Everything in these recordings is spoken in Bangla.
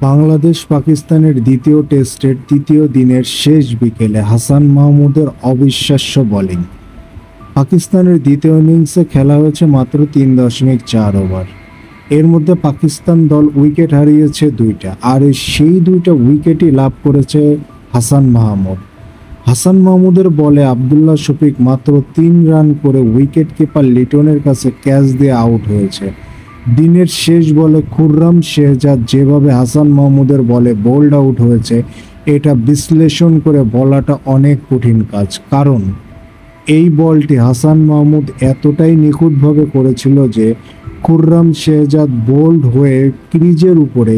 বাংলাদেশ পাকিস্তানের দ্বিতীয় টেস্টের তৃতীয় দিনের শেষ বিকেলে হাসান মাহমুদের অবিশ্বাস্য বোলিং। পাকিস্তানের দ্বিতীয় ইনিংসে খেলা হয়েছে মাত্র 3.4 ওভার। এর মধ্যে পাকিস্তান দল উইকেট হারিয়েছে দুইটা, আর সেই দুইটা উইকেটই লাভ করেছে হাসান মাহমুদ। হাসান মাহমুদের বলে আবদুল্লাহ শফিক মাত্র 3 রান করে উইকেট কিপার লিটনের কাছে ক্যাচ দিয়ে আউট হয়েছে। দিনের শেষ বলে খুররাম শেহজাদ যেভাবে হাসান মাহমুদের বলে বোল্ড আউট হয়েছে, এটা বিশ্লেষণ করে বলাটা অনেক কঠিন কাজ। কারণ এই বলটি হাসান মাহমুদ এতটাই নিখুঁতভাবে করেছিল যে খুররাম শেহজাদ বোল্ড হয়ে ক্রিজের উপরে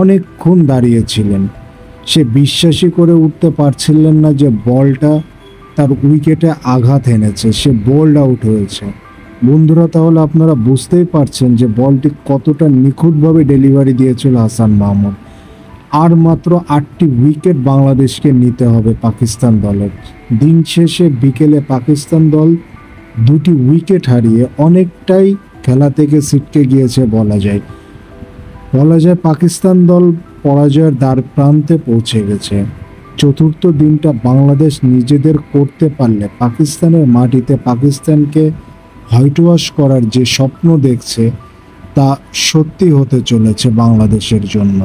অনেকক্ষণ দাঁড়িয়েছিলেন। সে বিশ্বাসই করে উঠতে পারছিলেন না যে বলটা তার উইকেটে আঘাত এনেছে, সে বোল্ড আউট হয়েছে। বন্ধুরা, তাহলে আপনারা বুঝতেই পারছেন যে বলটি কতটা নিখুঁতভাবে ডেলিভারি দিয়েছিল হাসান মাহমুদ। আর মাত্র 8টি উইকেট বাংলাদেশকে নিতে হবে পাকিস্তান দলের। দিন শেষে বিকেলে পাকিস্তান দল 2টি উইকেট হারিয়ে অনেকটাই খেলা থেকে ছিটকে গিয়েছে বলা যায়। পাকিস্তান দল পরাজয়ের দ্বার প্রান্তে পৌঁছে গেছে। চতুর্থ দিনটা বাংলাদেশ নিজেদের করতে পারলে পাকিস্তানের মাটিতে পাকিস্তানকে হোয়াইট ওয়াশ করার যে স্বপ্ন দেখছে তা সত্যি হতে চলেছে বাংলাদেশের জন্য।